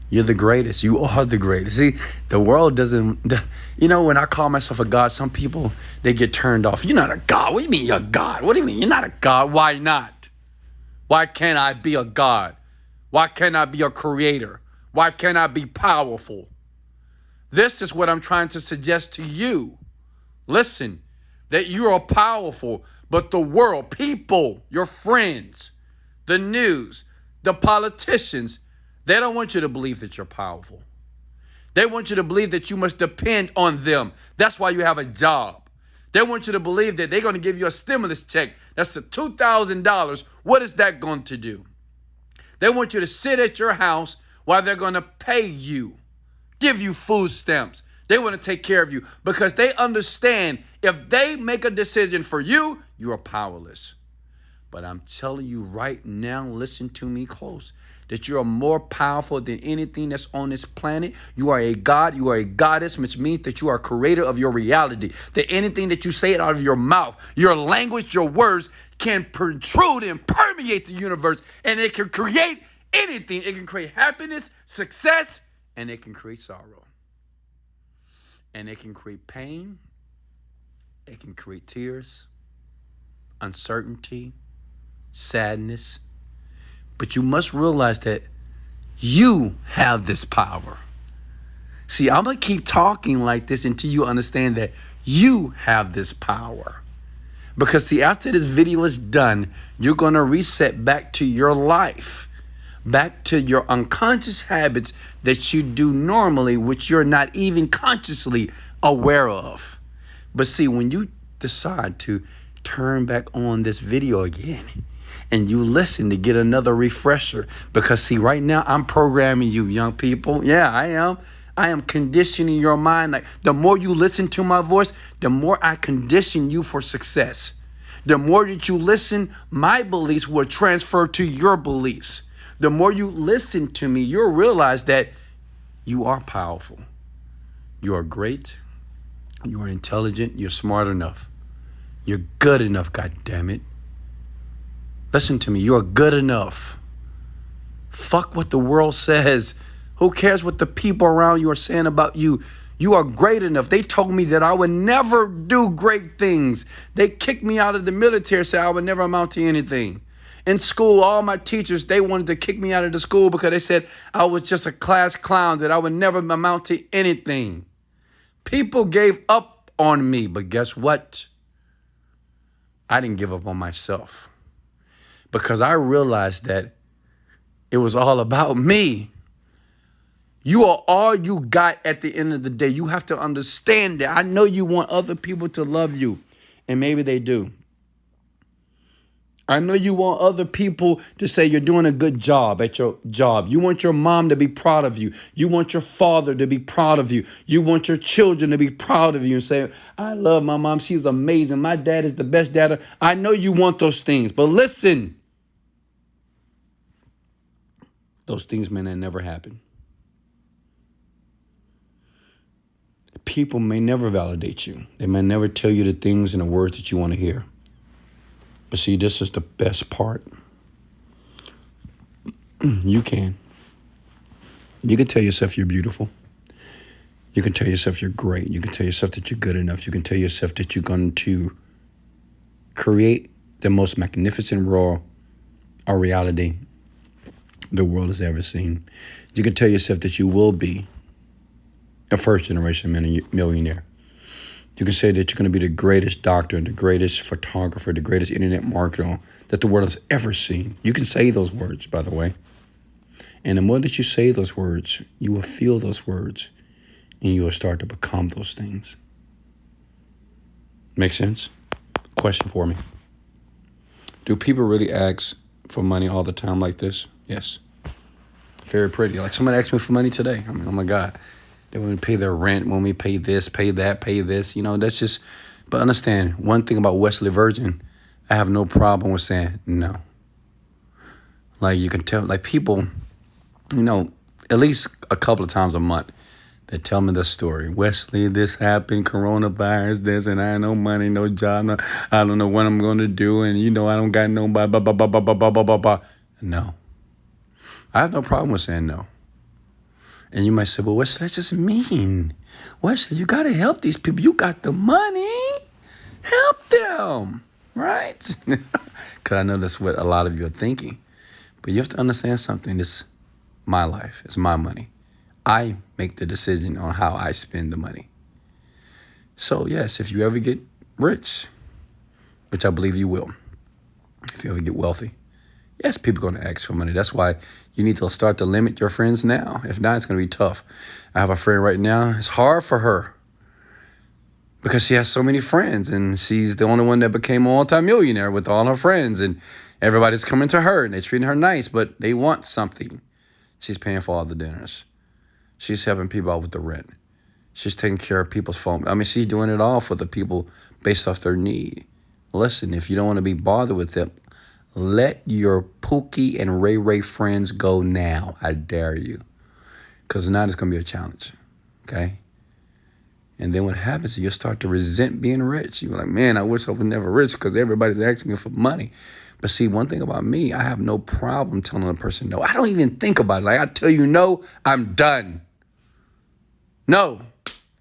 You're the greatest. You are the greatest. See, the world doesn't, when I call myself a God, some people, they get turned off. You're not a God. What do you mean you're a God? What do you mean you're not a God? Why not? Why can't I be a God? Why can't I be a creator? Why can't I be powerful? This is what I'm trying to suggest to you. Listen, that you are powerful, but the world, people, your friends, the news, the politicians, they don't want you to believe that you're powerful. They want you to believe that you must depend on them. That's why you have a job. They want you to believe that they're going to give you a stimulus check. That's $2,000. What is that going to do? They want you to sit at your house while they're going to pay you, give you food stamps. They want to take care of you because they understand if they make a decision for you, you are powerless. But I'm telling you right now, listen to me close, that you are more powerful than anything that's on this planet. You are a God, you are a goddess, which means that you are a creator of your reality. That anything that you say out of your mouth, your language, your words can protrude and permeate the universe, and it can create anything. It can create happiness, success, and it can create sorrow. And it can create pain. It can create tears, uncertainty, sadness. But you must realize that you have this power. See, I'm going to keep talking like this until you understand that you have this power. Because see, after this video is done, you're going to reset back to your life, back to your unconscious habits that you do normally, which you're not even consciously aware of. But see, when you decide to turn back on this video again and you listen to get another refresher, because see, right now I'm programming you, young people. Yeah, I am. I am conditioning your mind. Like the more you listen to my voice, the more I condition you for success. The more that you listen, my beliefs will transfer to your beliefs. The more you listen to me, you'll realize that you are powerful. You are great. You are intelligent. You're smart enough. You're good enough, God damn it. Listen to me. You're good enough. Fuck what the world says. Who cares what the people around you are saying about you? You are great enough. They told me that I would never do great things. They kicked me out of the military, said I would never amount to anything. In school, all my teachers, they wanted to kick me out of the school because they said I was just a class clown, that I would never amount to anything. People gave up on me, but guess what? I didn't give up on myself, because I realized that it was all about me. You are all you got at the end of the day. You have to understand that. I know you want other people to love you, and maybe they do. I know you want other people to say you're doing a good job at your job. You want your mom to be proud of you. You want your father to be proud of you. You want your children to be proud of you and say, I love my mom. She's amazing. My dad is the best dad. I know you want those things, but listen, those things may not never happen. People may never validate you. They may never tell you the things and the words that you want to hear. But see, this is the best part. You can. You can tell yourself you're beautiful. You can tell yourself you're great. You can tell yourself that you're good enough. You can tell yourself that you're going to create the most magnificent raw or reality the world has ever seen. You can tell yourself that you will be a first-generation millionaire. You can say that you're going to be the greatest doctor, the greatest photographer, the greatest internet marketer that the world has ever seen. You can say those words, by the way. And the more that you say those words, you will feel those words, and you will start to become those things. Make sense? Question for me. Do people really ask for money all the time like this? Yes. Very pretty. Like somebody asked me for money today. I mean, oh my God. They want to pay their rent, when we pay this, pay that, pay this. You know, that's just, but understand, one thing about Wesley Virgin, I have no problem with saying no. Like you can tell, like people, you know, at least a couple of times a month, they tell me this story. Wesley, this happened, coronavirus, this, and I have no money, no job, no, I don't know what I'm going to do, and you know, I don't got nobody, blah, blah, blah, blah, blah, blah, blah, blah, blah. No. I have no problem with saying no. And you might say, well, Wesley, that's just mean. Wesley, you got to help these people. You got the money. Help them, right? Because I know that's what a lot of you are thinking. But you have to understand something. This is my life. It's my money. I make the decision on how I spend the money. So, yes, if you ever get rich, which I believe you will, if you ever get wealthy, yes, people are going to ask for money. That's why you need to start to limit your friends now. If not, it's going to be tough. I have a friend right now. It's hard for her because she has so many friends, and she's the only one that became a multi-millionaire with all her friends, and everybody's coming to her, and they're treating her nice, but they want something. She's paying for all the dinners. She's helping people out with the rent. She's taking care of people's phone. I mean, she's doing it all for the people based off their need. Listen, if you don't want to be bothered with them, let your Pookie and Ray Ray friends go now. I dare you. Because now it's going to be a challenge. Okay? And then what happens is you'll start to resent being rich. You're like, man, I wish I was never rich because everybody's asking me for money. But see, one thing about me, I have no problem telling a person no. I don't even think about it. Like, I tell you no, I'm done. No,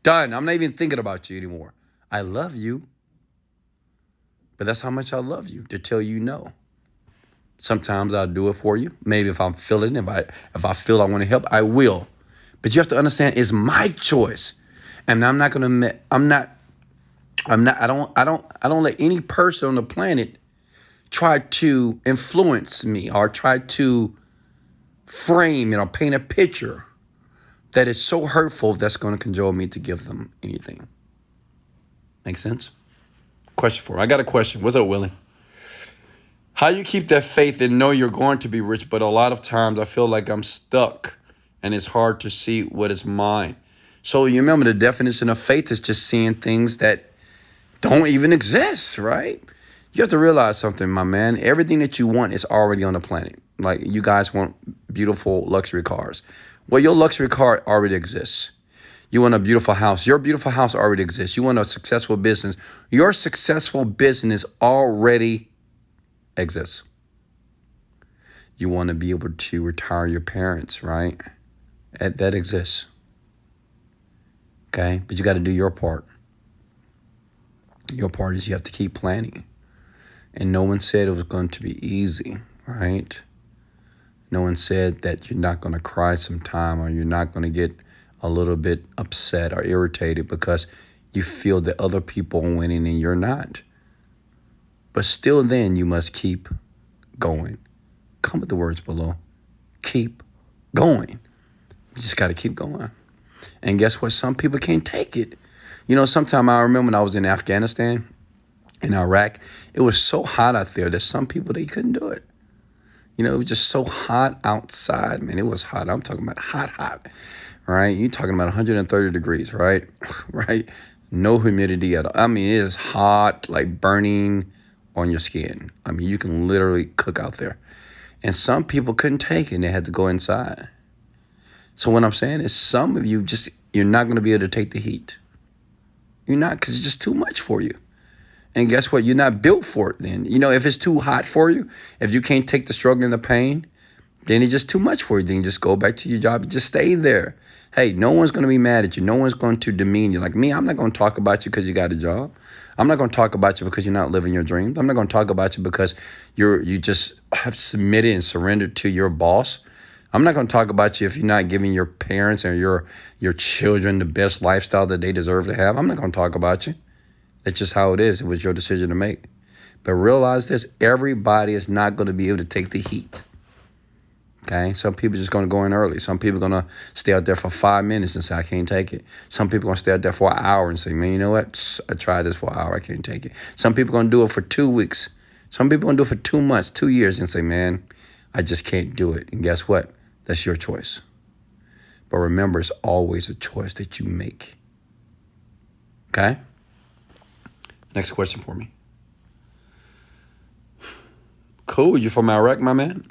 done. I'm not even thinking about you anymore. I love you. But that's how much I love you, to tell you no. Sometimes I'll do it for you. Maybe if I'm feeling, if I feel I want to help, I will. But you have to understand, it's my choice, and I'm not going to. I don't let any person on the planet try to influence me or try to frame, paint a picture that is so hurtful that's going to cajole me to give them anything. Make sense? Question 4. I got a question. What's up, Willie? How you keep that faith and know you're going to be rich, but a lot of times I feel like I'm stuck and it's hard to see what is mine. So you remember the definition of faith is just seeing things that don't even exist, right? You have to realize something, my man. Everything that you want is already on the planet. Like you guys want beautiful luxury cars. Well, your luxury car already exists. You want a beautiful house. Your beautiful house already exists. You want a successful business. Your successful business already exists. You want to be able to retire your parents, right? That exists. Okay? But you got to do your part. Your part is you have to keep planning. And no one said it was going to be easy, right? No one said that you're not going to cry sometime or you're not going to get a little bit upset or irritated because you feel that other people are winning and you're not. But still then you must keep going. Come with the words below. Keep going. You just got to keep going. And guess what? Some people can't take it. You know, sometime I remember when I was in Afghanistan, in Iraq, it was so hot out there that some people, they couldn't do it. You know, it was just so hot outside, man. It was hot. I'm talking about hot, right? You're talking about 130 degrees, right? Right? No humidity at all. I mean, it is hot, like burning on your skin. I mean, you can literally cook out there. And some people couldn't take it and they had to go inside. So what I'm saying is some of you you're not going to be able to take the heat. You're not, because it's just too much for you. And guess what? You're not built for it then. You know, if it's too hot for you, if you can't take the struggle and the pain, then it's just too much for you. Then you just go back to your job and just stay there. Hey, no one's going to be mad at you. No one's going to demean you. Like me, I'm not going to talk about you because you got a job. I'm not going to talk about you because you're not living your dreams. I'm not going to talk about you because you just have submitted and surrendered to your boss. I'm not going to talk about you if you're not giving your parents or your children the best lifestyle that they deserve to have. I'm not going to talk about you. It's just how it is. It was your decision to make. But realize this, everybody is not going to be able to take the heat. Okay? Some people are just going to go in early. Some people are going to stay out there for 5 minutes and say, I can't take it. Some people are going to stay out there for an hour and say, man, you know what? I tried this for an hour. I can't take it. Some people are going to do it for 2 weeks. Some people are going to do it for 2 months, 2 years and say, man, I just can't do it. And guess what? That's your choice. But remember, it's always a choice that you make. Okay? Next question for me. Cool. You from Iraq, my man?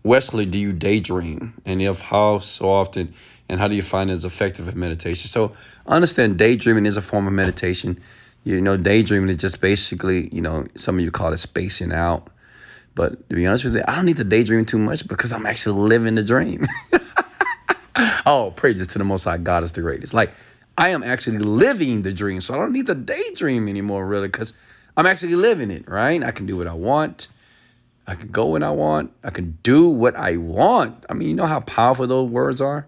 Wesley, do you daydream? And if how, so often? And how do you find it as effective in meditation? So understand daydreaming is a form of meditation. You know, daydreaming is just basically, you know, some of you call it spacing out. But to be honest with you, I don't need to daydream too much because I'm actually living the dream. Oh, praises to the Most High. God is the greatest. Like, I am actually living the dream. So I don't need to daydream anymore, really, because I'm actually living it, right? I can do what I want. I can go when I want. I can do what I want. I mean, you know how powerful those words are?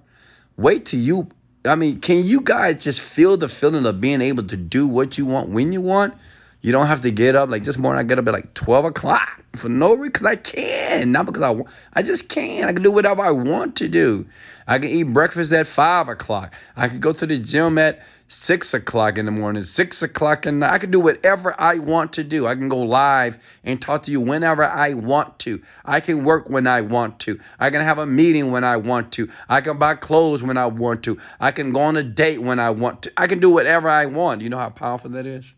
Wait till you, I mean, can you guys just feel the feeling of being able to do what you want when you want? You don't have to get up. Like this morning, I get up at like 12 o'clock for no reason, because I can. Not because I want. I just can. I can do whatever I want to do. I can eat breakfast at 5 o'clock. I can go to the gym at 6 o'clock in the morning, 6 o'clock in the night. I can do whatever I want to do. I can go live and talk to you whenever I want to. I can work when I want to. I can have a meeting when I want to. I can buy clothes when I want to. I can go on a date when I want to. I can do whatever I want. You know how powerful that is?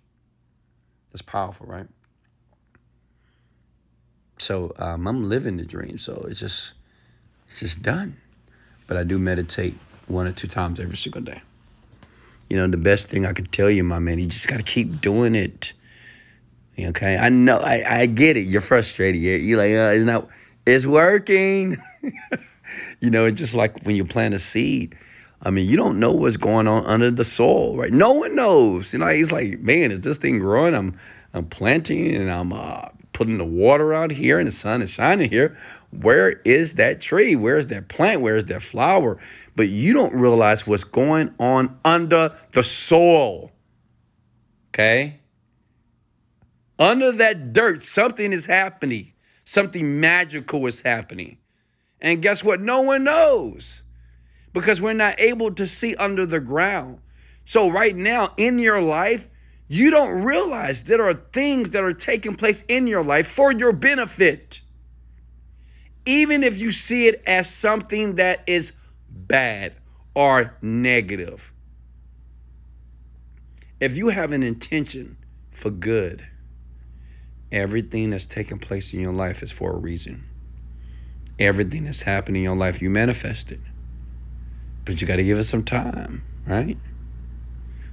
It's powerful, right? So I'm living the dream. So it's just done. But I do meditate 1 or 2 times every single day. You know, the best thing I can tell you, my man, you just got to keep doing it. Okay? I know, I get it. You're frustrated. You're like, it's working. You know, it's just like when you plant a seed. I mean, you don't know what's going on under the soil, right? No one knows. You know, he's like, man, is this thing growing? I'm planting and I'm putting the water out here and the sun is shining here. Where is that tree? Where is that plant? Where is that flower? But you don't realize what's going on under the soil. Okay? Under that dirt, something is happening. Something magical is happening. And guess what? No one knows. Because we're not able to see under the ground. So right now in your life, you don't realize there are things that are taking place in your life for your benefit. Even if you see it as something that is bad or negative. If you have an intention for good, everything that's taking place in your life is for a reason. Everything that's happening in your life, you manifest it. But you got to give it some time, right?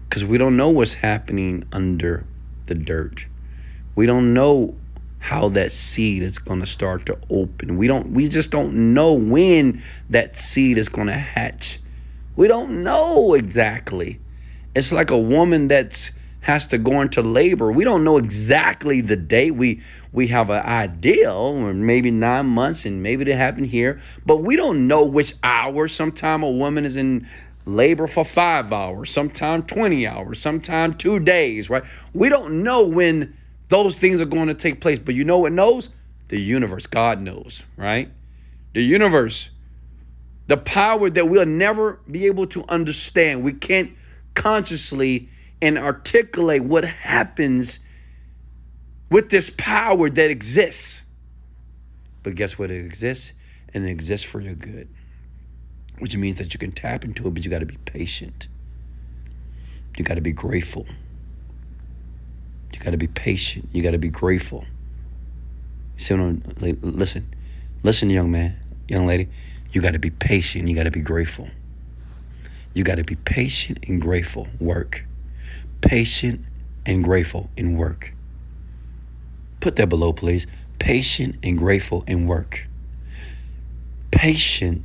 Because we don't know what's happening under the dirt. We don't know how that seed is going to start to open. We just don't know when that seed is going to hatch. We don't know exactly. It's like a woman that's has to go into labor. We don't know exactly the date. We have an idea, or maybe 9 months, and maybe it happened here, but we don't know which hour. Sometime a woman is in labor for 5 hours, sometime 20 hours, sometime 2 days, right? We don't know when those things are going to take place, but you know what knows? The universe. God knows, right? The universe. The power that we'll never be able to understand. We can't consciously and articulate what happens with this power that exists. But guess what? It exists, and it exists for your good, which means that you can tap into it, but you got to be patient. You got to be grateful. You got to be patient. You got to be grateful. See what I'm, listen, young man, young lady. You got to be patient. You got to be grateful. You got to be patient and grateful. Work. Patient and grateful in work. Put that below, please. Patient and grateful in work. Patient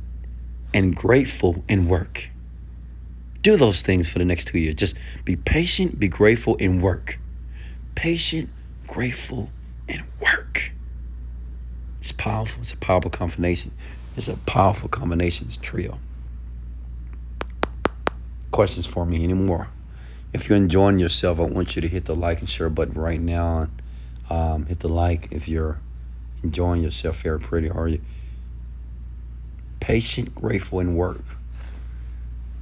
and grateful in work. Do those things for the next 2 years. Just be patient, be grateful in work. Patient, grateful, and work. It's powerful. It's a powerful combination. It's a powerful combination. It's a trio. Questions for me anymore? If you're enjoying yourself, I want you to hit the like and share button right now. Hit the like if you're enjoying yourself. Very pretty, are you? Patient, grateful, and work.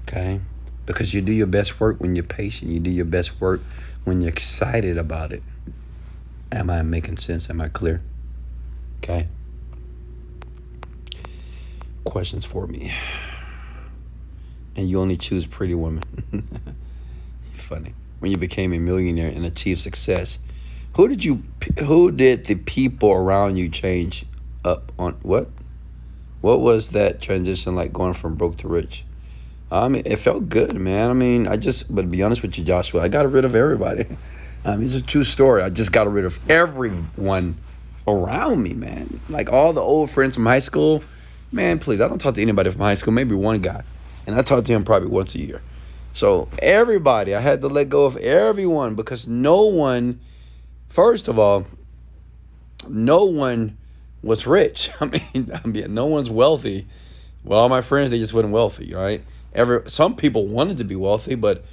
Okay? Because you do your best work when you're patient. You do your best work when you're excited about it. Am I making sense? Am I clear? Okay? Questions for me. And you only choose pretty women. Funny. When you became a millionaire and achieved success, who did the people around you change up on? What was that transition like, going from broke to rich? It felt good, man. But to be honest with you, Joshua, I got rid of everybody. It's a true story. I just got rid of everyone around me, man. Like all the old friends from high school. Man, please, I don't talk to anybody from high school, maybe one guy. And I talk to him probably once a year. So everybody, I had to let go of everyone, because no one, first of all, no one was rich. No one's wealthy. Well, all my friends, they just weren't wealthy, right? Some people wanted to be wealthy, but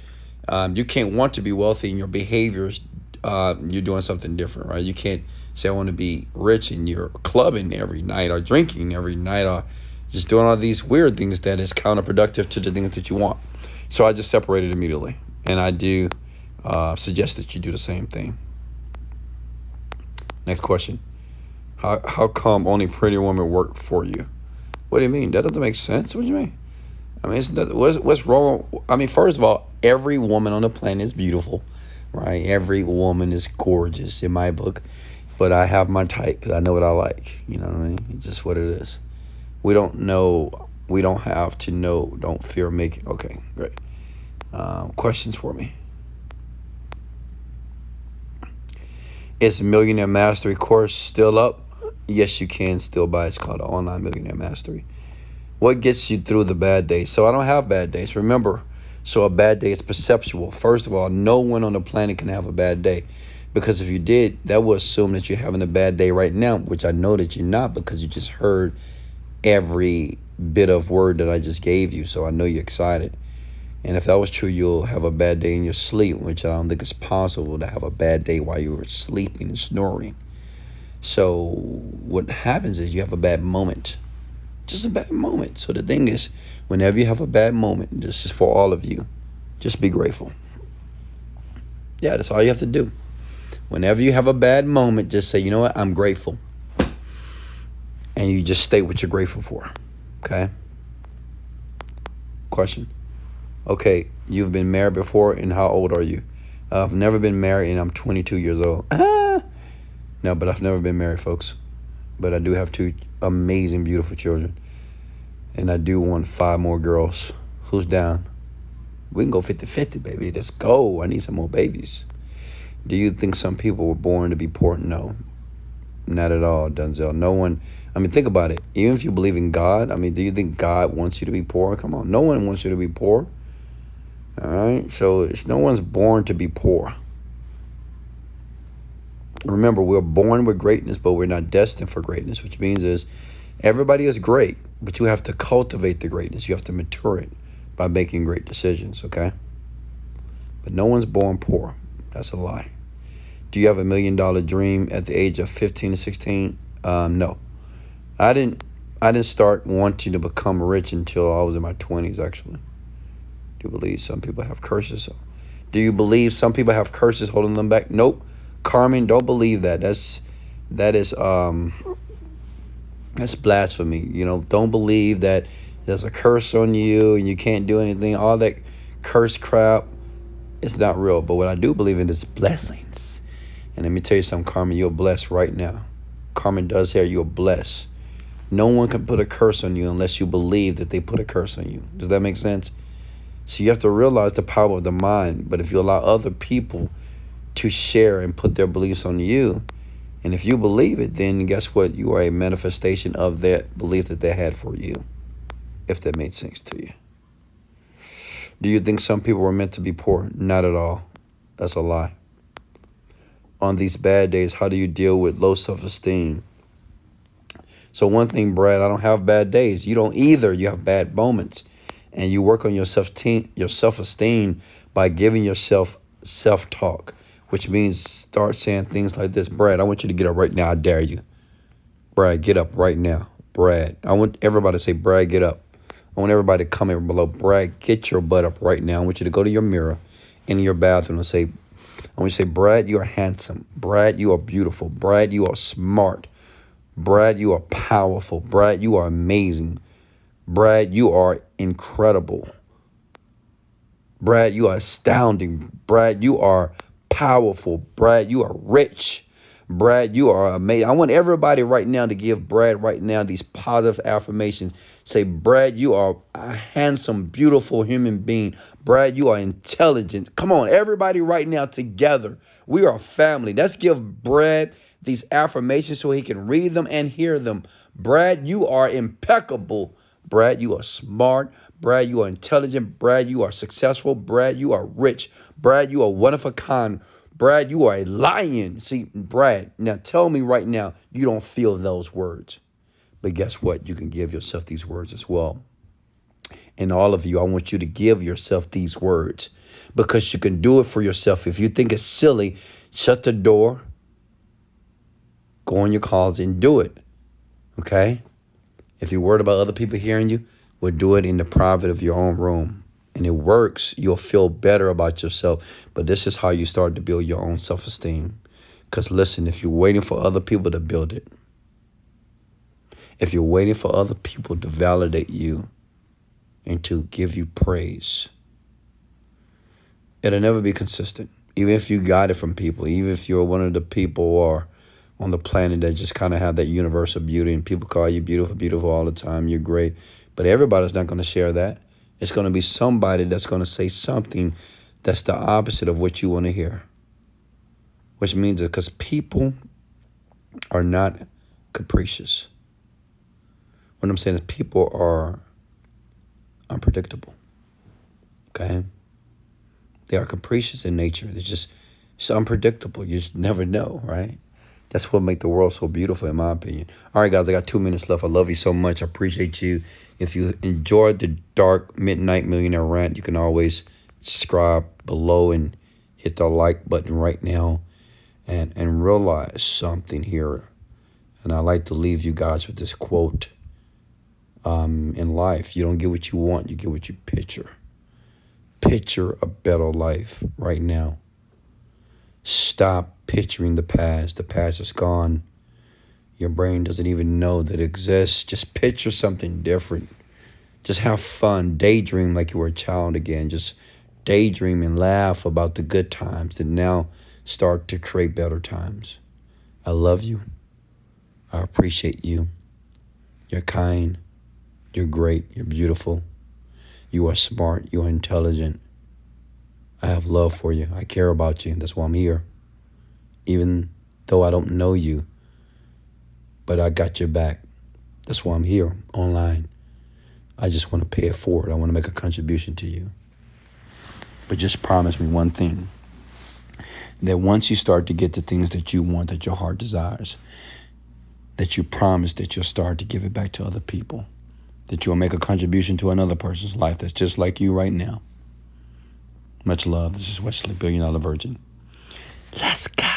you can't want to be wealthy in your behaviors. You're doing something different, right? You can't say I want to be rich and you're clubbing every night or drinking every night or just doing all these weird things that is counterproductive to the things that you want. So I just separated immediately. And I do suggest that you do the same thing. Next question. How come only pretty women work for you? What do you mean? That doesn't make sense. What do you mean? What's wrong? First of all, every woman on the planet is beautiful, right? Every woman is gorgeous in my book. But I have my type. I know what I like. You know what I mean? It's just what it is. We don't know. We don't have to know. Don't fear making. Okay, great. Questions for me. Is Millionaire Mastery course still up? Yes, you can still buy it. It's called Online Millionaire Mastery. What gets you through the bad days? So I don't have bad days. Remember, so a bad day is perceptual. First of all, no one on the planet can have a bad day. Because if you did, that would assume that you're having a bad day right now, which I know that you're not, because you just heard every bit of word that I just gave you. So I know you're excited. And if that was true, you'll have a bad day in your sleep, which I don't think it's possible to have a bad day while you were sleeping and snoring. So what happens is you have a bad moment. Just a bad moment. So the thing is, whenever you have a bad moment, this is for all of you, just be grateful. Yeah, that's all you have to do. Whenever you have a bad moment, just say, you know what, I'm grateful. And you just state what you're grateful for. Okay? Question. Okay, you've been married before, and how old are you? I've never been married, and I'm 22 years old. No, but I've never been married, folks. But I do have 2 amazing, beautiful children. And I do want 5 more girls. Who's down? We can go 50-50, baby. Let's go. I need some more babies. Do you think some people were born to be poor? No, not at all, Denzel. No one, think about it. Even if you believe in God, do you think God wants you to be poor? Come on, no one wants you to be poor. All right, so no one's born to be poor. Remember, we're born with greatness, but we're not destined for greatness, which means is everybody is great, but you have to cultivate the greatness. You have to mature it by making great decisions, okay? But no one's born poor. That's a lie. Do you have $1 million dream at the age of 15 to 16? No. I didn't start wanting to become rich until I was in my 20s, actually. Do you believe some people have curses? Do you believe some people have curses holding them back? Nope. Carmen, don't believe that. That's blasphemy. Don't believe that there's a curse on you and you can't do anything. All that curse crap, it's not real. But what I do believe in is blessings. And let me tell you something, Carmen, you're blessed right now. Carmen does hair, you're blessed. No one can put a curse on you unless you believe that they put a curse on you. Does that make sense? So you have to realize the power of the mind. But if you allow other people to share and put their beliefs on you, and if you believe it, then guess what? You are a manifestation of that belief that they had for you, if that made sense to you. Do you think some people were meant to be poor? Not at all. That's a lie. On these bad days, how do you deal with low self-esteem? So one thing, Brad, I don't have bad days. You don't either. You have bad moments. And you work on your self-esteem by giving yourself self-talk, which means start saying things like this. Brad, I want you to get up right now. I dare you. Brad, get up right now. Brad, I want everybody to say, Brad, get up. I want everybody to comment below. Brad, get your butt up right now. I want you to go to your mirror in your bathroom and say, I want you to say, Brad, you are handsome. Brad, you are beautiful. Brad, you are smart. Brad, you are powerful. Brad, you are amazing. Brad, you are incredible. Brad, you are astounding. Brad, you are powerful. Brad, you are rich. Brad, you are amazing. I want everybody right now to give Brad right now these positive affirmations. Say, Brad, you are a handsome, beautiful human being. Brad, you are intelligent. Come on, everybody right now together. We are family. Let's give Brad these affirmations so he can read them and hear them. Brad, you are impeccable. Brad, you are smart. Brad, you are intelligent. Brad, you are successful. Brad, you are rich. Brad, you are one of a kind. Brad, you are a lion. See, Brad, now tell me right now you don't feel those words. But guess what? You can give yourself these words as well. And all of you, I want you to give yourself these words because you can do it for yourself. If you think it's silly, shut the door, go in your closet and do it. Okay? If you're worried about other people hearing you, well, do it in the private of your own room. And it works. You'll feel better about yourself. But this is how you start to build your own self-esteem. Because listen, if you're waiting for other people to build it, if you're waiting for other people to validate you and to give you praise, it'll never be consistent. Even if you got it from people, even if you're one of the people or on the planet that just kind of have that universal beauty and people call you beautiful, beautiful all the time, you're great. But everybody's not going to share that. It's going to be somebody that's going to say something that's the opposite of what you want to hear. Which means that because people are not capricious. What I'm saying is people are unpredictable. Okay? They are capricious in nature. It's unpredictable. You just never know, right? That's what makes the world so beautiful, in my opinion. All right, guys, I got 2 minutes left. I love you so much. I appreciate you. If you enjoyed the Dark Midnight Millionaire Rant, you can always subscribe below and hit the like button right now and realize something here. And I like to leave you guys with this quote. In life, you don't get what you want, you get what you picture. Picture a better life right now. Stop picturing the past. The past is gone. Your brain doesn't even know that it exists. Just picture something different. Just have fun. Daydream like you were a child again. Just daydream and laugh about the good times that now start to create better times. I love you. I appreciate you. You're kind. You're great. You're beautiful. You are smart. You are intelligent. I have love for you. I care about you. That's why I'm here. Even though I don't know you, but I got your back. That's why I'm here online. I just want to pay it forward. I want to make a contribution to you. But just promise me one thing. that once you start to get the things that you want, that your heart desires, that you promise that you'll start to give it back to other people, that you'll make a contribution to another person's life that's just like you right now. Much love. This is Wesley, Millionaire Virgin. Let's go.